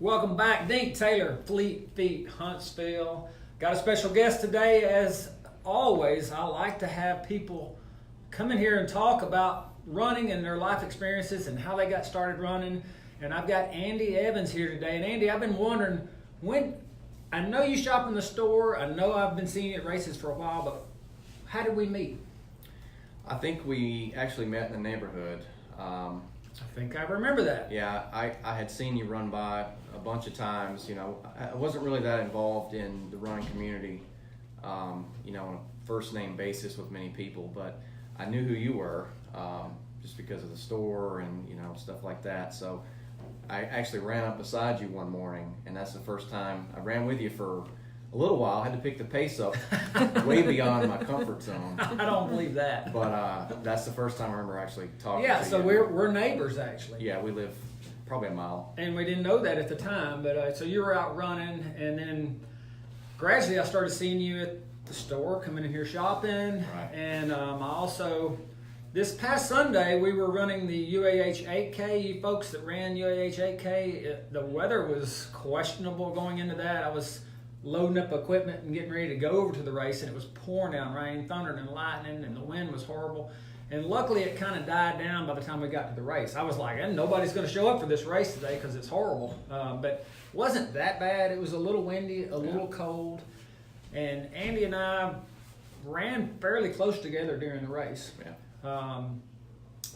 Welcome back, Dink, Taylor, Fleet Feet, Huntsville. Got a special guest today. As always, I like to have people come in here and talk about running and their life experiences and how they got started running. And I've got Andy Evans here today. And Andy, I've been wondering, I know you shop in the store, I know I've been seeing you at races for a while, but how did we meet? I think we actually met in the neighborhood. I think I remember that. Yeah, I had seen you run by a bunch of times. You know, I wasn't really that involved in the running community, on a first name basis with many people, but I knew who you were just because of the store and, stuff like that. So I actually ran up beside you one morning, and that's the first time I ran with you for a little while. I had to pick the pace up way beyond my comfort zone. I don't believe that. But that's the first time I remember actually talking to you. Yeah, so we're neighbors actually. Yeah, we live probably a mile. And we didn't know that at the time, but so you were out running, and then gradually I started seeing you at the store, coming in here shopping. Right. And I also, this past Sunday, we were running the UAH 8K. You folks that ran UAH 8K, the weather was questionable going into that. I was loading up equipment and getting ready to go over to the race, and it was pouring down rain, thundering and lightning, and the wind was horrible. And luckily it kind of died down by the time we got to the race. I was like, nobody's going to show up for this race today because it's horrible. But it wasn't that bad. It was a little windy, a little cold. And Andy and I ran fairly close together during the race. Yeah.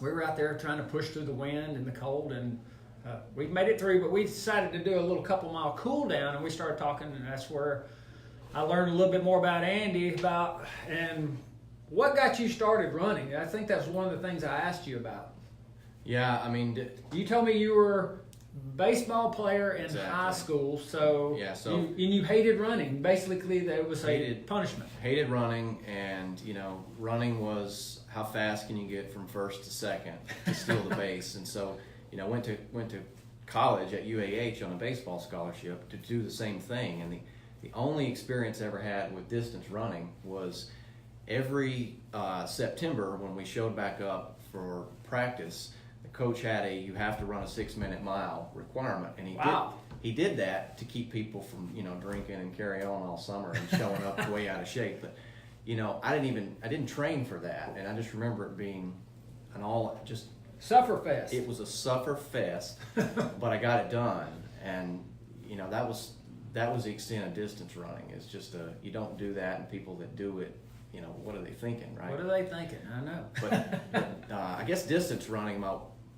We were out there trying to push through the wind and the cold, and we made it through, but we decided to do a little couple-mile cool down, and we started talking, and that's where I learned a little bit more about Andy, and what got you started running. I think that's one of the things I asked you about. Yeah, I mean, You told me you were a baseball player in high school, so, yeah, so you hated running. Basically, that was a punishment. Hated running, and running was how fast can you get from first to second to steal the base, and so went to college at UAH on a baseball scholarship to do the same thing. And the only experience I ever had with distance running was every September when we showed back up for practice, the coach had you have to run a 6-minute mile requirement, and he did that to keep people from drinking and carry on all summer and showing up way out of shape. But I didn't train for that, and I just remember it being Suffer fest. It was a suffer fest, but I got it done, and that was the extent of distance running. It's just you don't do that, and people that do it, what are they thinking, right? What are they thinking? I know. But I guess distance running,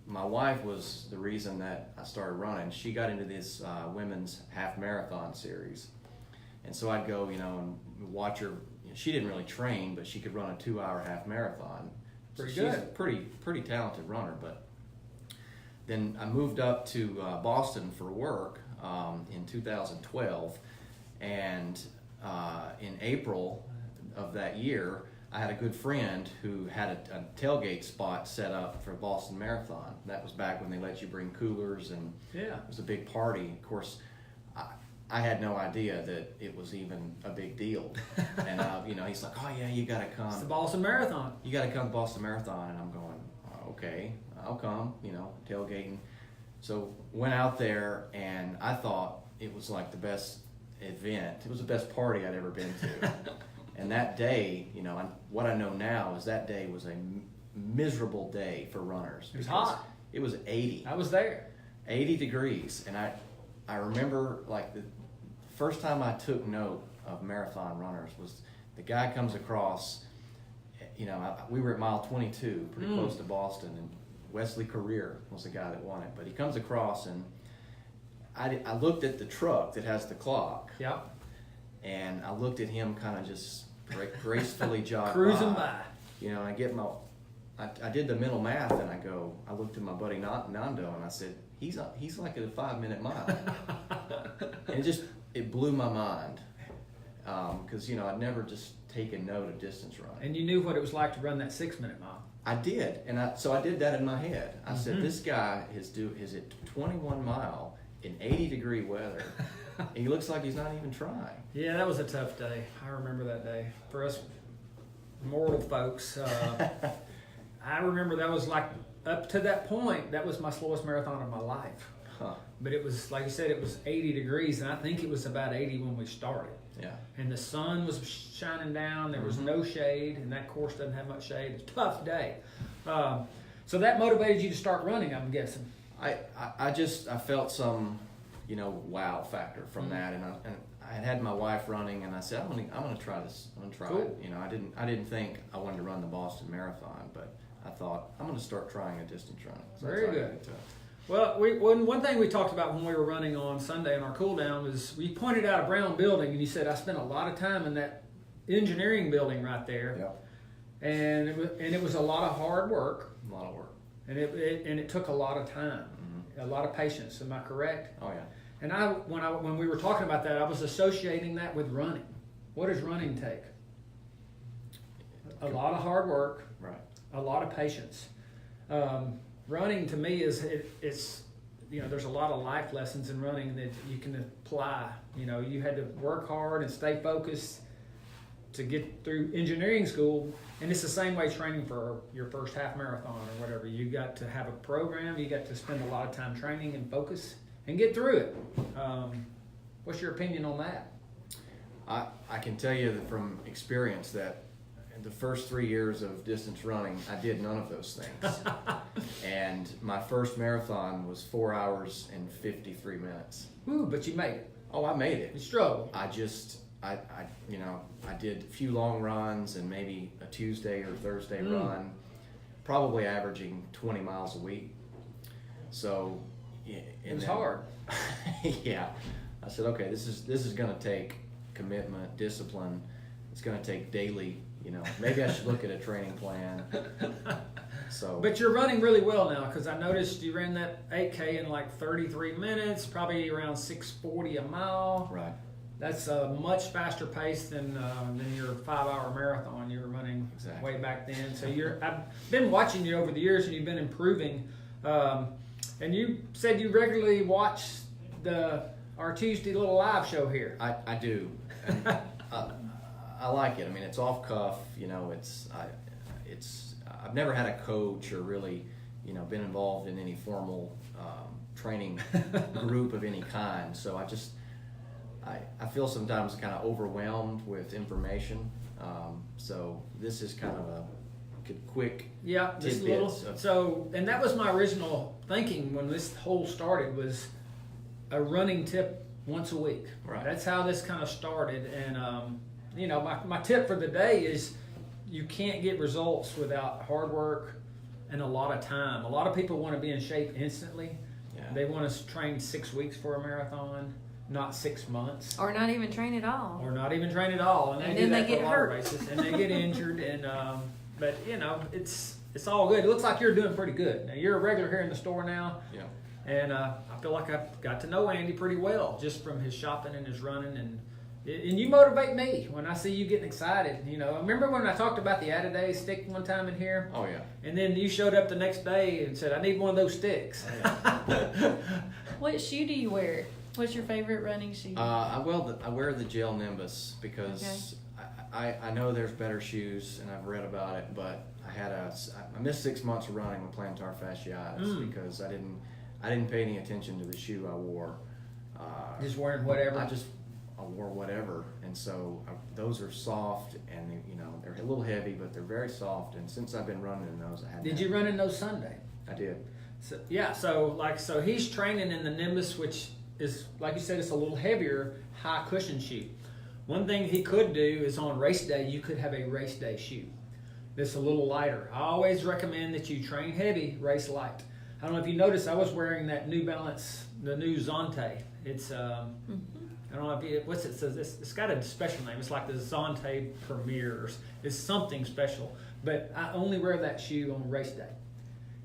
my wife was the reason that I started running. She got into this women's half marathon series, and so I'd go, and watch her. She didn't really train, but she could run a 2-hour half marathon. Pretty good. She's a pretty talented runner. But then I moved up to Boston for work in 2012, and in April of that year, I had a good friend who had a tailgate spot set up for Boston Marathon. That was back when they let you bring coolers, and it was a big party. Of course, I had no idea that it was even a big deal. And, he's like, oh, yeah, you got to come. It's the Boston Marathon. You got to come to Boston Marathon. And I'm going, okay, I'll come, tailgating. So went out there, and I thought it was like the best event. It was the best party I'd ever been to. And that day, what I know now is that day was a miserable day for runners. It was hot. It was 80. I was there. 80 degrees. And I remember, like, the first time I took note of marathon runners was the guy comes across, we were at mile 22, pretty close to Boston, and Wesley Career was the guy that won it. But he comes across, and I looked at the truck that has the clock. Yep. And I looked at him kind of just gracefully jog cruising by. And I get I did the mental math, and I looked at my buddy Nando, and I said, he's like at a 5-minute mile. And it blew my mind, because I'd never just taken note of distance running. And you knew what it was like to run that 6-minute mile. I did, and so I did that in my head. I said, this guy is at 21 mile in 80-degree weather. He looks like he's not even trying. Yeah, that was a tough day. I remember that day for us mortal folks. I remember that was like, up to that point, that was my slowest marathon of my life. Huh. but it was, like you said, it was 80 degrees, and I think it was about 80 when we started. Yeah. And the sun was shining down. There was no shade, and that course doesn't have much shade. It's a tough day. So that motivated you to start running, I'm guessing. I felt some, wow factor from that, and I had my wife running, and I said, I'm gonna try this. I'm gonna try Cool. it. I didn't think I wanted to run the Boston Marathon, but I thought I'm gonna start trying a distance run. So Very good. Well, one thing we talked about when we were running on Sunday in our cool down was we pointed out a brown building, and you said I spent a lot of time in that engineering building right there. Yeah. And it was a lot of hard work. A lot of work. And it took a lot of time, a lot of patience. Am I correct? Oh yeah. And when we were talking about that, I was associating that with running. What does running take? A lot of hard work. Right. A lot of patience. Running to me is it's there's a lot of life lessons in running that you can apply. You had to work hard and stay focused to get through engineering school, and it's the same way training for your first half marathon or whatever. You got to have a program. You got to spend a lot of time training and focus and get through it. What's your opinion on that? I can tell you that from experience that in the first 3 years of distance running, I did none of those things. And my first marathon was 4 hours and 53 minutes. Ooh, but you made it. Oh, I made it. You struggled. I did a few long runs and maybe a Tuesday or Thursday run, probably averaging 20 miles a week. So it was hard. Yeah. I said, okay, this is going to take commitment, discipline. It's going to take daily, maybe I should look at a training plan. So, but you're running really well now, because I noticed you ran that 8K in like 33 minutes, probably around 6:40 a mile. Right. That's a much faster pace than your 5-hour marathon you were running way back then. So I've been watching you over the years, and you've been improving. And you said you regularly watch our Tuesday little live show here. I do. And, I like it. I mean, it's off cuff. I've never had a coach or really, been involved in any formal training group of any kind. So I feel sometimes kind of overwhelmed with information. So this is kind of a quick just a little. So, and that was my original thinking when this whole started, was a running tip once a week. Right. That's how this kind of started. And my tip for the day is you can't get results without hard work and a lot of time. A lot of people want to be in shape instantly. Yeah. They want to train 6 weeks for a marathon, not 6 months. Or not even train at all. And then they get hurt. Races, and they get injured. And but it's all good. It looks like you're doing pretty good. Now you're a regular here in the store now. Yeah. And I feel like I've got to know Andy pretty well just from his shopping and his running, and you motivate me when I see you getting excited. Remember when I talked about the Adidas stick one time in here? Oh yeah. And then you showed up the next day and said, "I need one of those sticks." What shoe do you wear? What's your favorite running shoe? I wear the Gel Nimbus because I know there's better shoes, and I've read about it, but I missed 6 months of running with plantar fasciitis because I didn't pay any attention to the shoe I wore. Just wearing whatever. I wore whatever, and so those are soft, and they're a little heavy, but they're very soft. And since I've been running in those, I haven't. Did you run in those Sunday? I did. So, yeah. So he's training in the Nimbus, which is, like you said, it's a little heavier, high cushion shoe. One thing he could do is on race day, you could have a race day shoe that's a little lighter. I always recommend that you train heavy, race light. I don't know if you noticed, I was wearing that New Balance, the new Zonte. It's I don't know if what's it says. It's got a special name. It's like the Zonte Premier. It's something special. But I only wear that shoe on race day.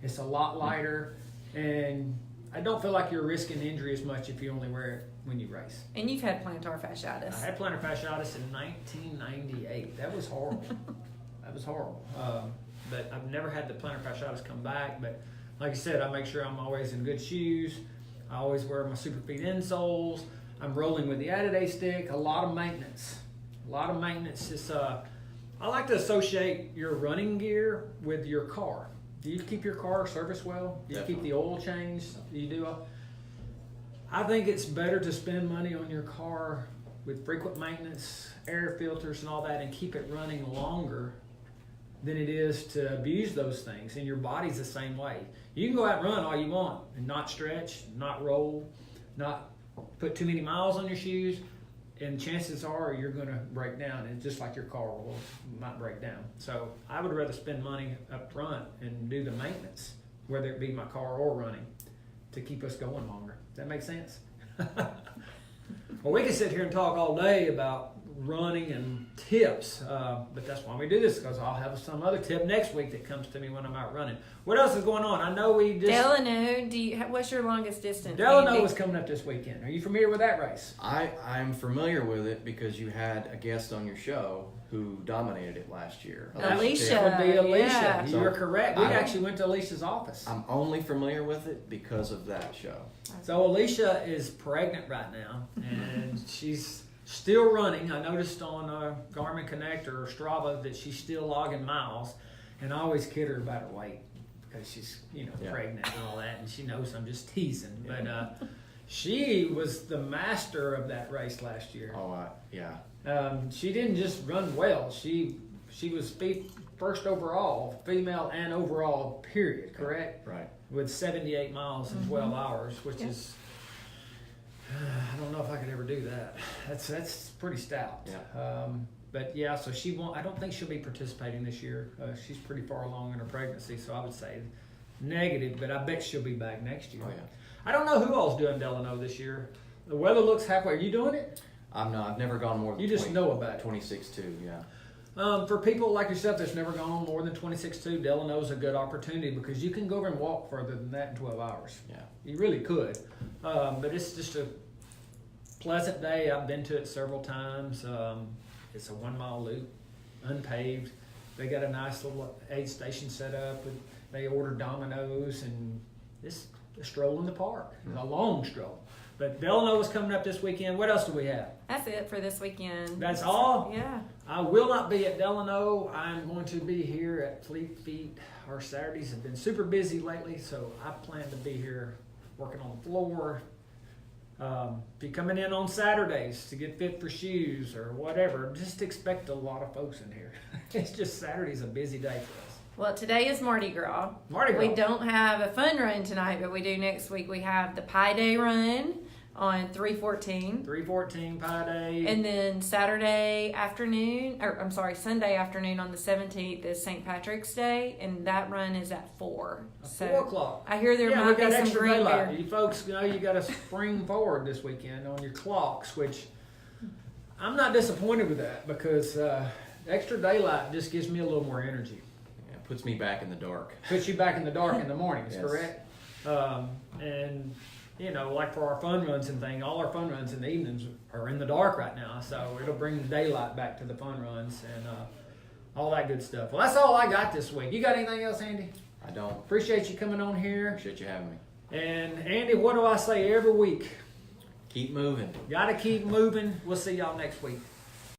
It's a lot lighter, and I don't feel like you're risking injury as much if you only wear it when you race. And you've had plantar fasciitis. I had plantar fasciitis in 1998. That was horrible. That was horrible. But I've never had the plantar fasciitis come back. But like I said, I make sure I'm always in good shoes. I always wear my Superfeet insoles. I'm rolling with the Adidas stick. A lot of maintenance. It's I like to associate your running gear with your car. Do you keep your car serviced well? Do you keep the oil changed? Do you do I think it's better to spend money on your car with frequent maintenance, air filters and all that, and keep it running longer than it is to abuse those things. And your body's the same way. You can go out and run all you want and not stretch, not roll, not put too many miles on your shoes, and chances are you're going to break down. And just like your car might break down. So I would rather spend money up front and do the maintenance, whether it be my car or running, to keep us going longer. Does that make sense? Well, we can sit here and talk all day about running and tips, but that's why we do this, because I'll have some other tip next week that comes to me when I'm out running. What else is going on? I know we just... Delano, what's your longest distance? Delano is coming up this weekend. Are you familiar with that race? I'm familiar with it because you had a guest on your show who dominated it last year. Alicia. That would be Alicia. Yeah. You're correct. We actually went to Alicia's office. I'm only familiar with it because of that show. So Alicia is pregnant right now, and she's still running. I noticed on Garmin Connect or Strava that she's still logging miles, and I always kid her about her weight because she's pregnant and all that, and she knows I'm just teasing. But she was the master of that race last year. Oh, yeah. She didn't just run well. She was first overall, female and overall, period, correct? Right. With 78 miles in 12 hours, which is, I don't know if I could ever do that. That's pretty stout. Yeah. But yeah, so she won't. I don't think she'll be participating this year. She's pretty far along in her pregnancy, so I would say negative. But I bet she'll be back next year. Oh yeah. I don't know who all's doing Delano this year. The weather looks halfway. Are you doing it? I'm not. I've never gone more than You just know about it. 26.2, yeah. For people like yourself that's never gone on more than 26.2, Delano's a good opportunity because you can go over and walk further than that in 12 hours. Yeah. You really could. But it's just a pleasant day. I've been to it several times. It's a 1 mile loop, unpaved. They got a nice little aid station set up. And they order Domino's, and it's a stroll in the park. It's a long stroll. But Delano is coming up this weekend. What else do we have? That's it for this weekend. That's all? Yeah. I will not be at Delano. I'm going to be here at Fleet Feet. Our Saturdays have been super busy lately, so I plan to be here working on the floor. Be coming in on Saturdays to get fit for shoes or whatever. Just expect a lot of folks in here. It's just Saturday's a busy day for us. Well, today is Mardi Gras. Mardi Gras. We don't have a fun run tonight, but we do next week. We have the Pi Day run on 3/14. 3/14 Pi Day. And then Sunday afternoon on the 17th is St. Patrick's Day, and that run is at 4. 4 o'clock. I hear there we might got be some extra green daylight. beer. You folks know you got to spring forward this weekend on your clocks, which I'm not disappointed with that because extra daylight just gives me a little more energy. Yeah, puts me back in the dark. Puts you back in the dark in the mornings, Yes. correct? And like for our fun runs and thing, all our fun runs in the evenings are in the dark right now, so it'll bring the daylight back to the fun runs and all that good stuff. Well, that's all I got this week. You got anything else, Andy? I don't. Appreciate you coming on here. Appreciate you having me. And Andy, what do I say every week? Keep moving. Got to keep moving. We'll see y'all next week.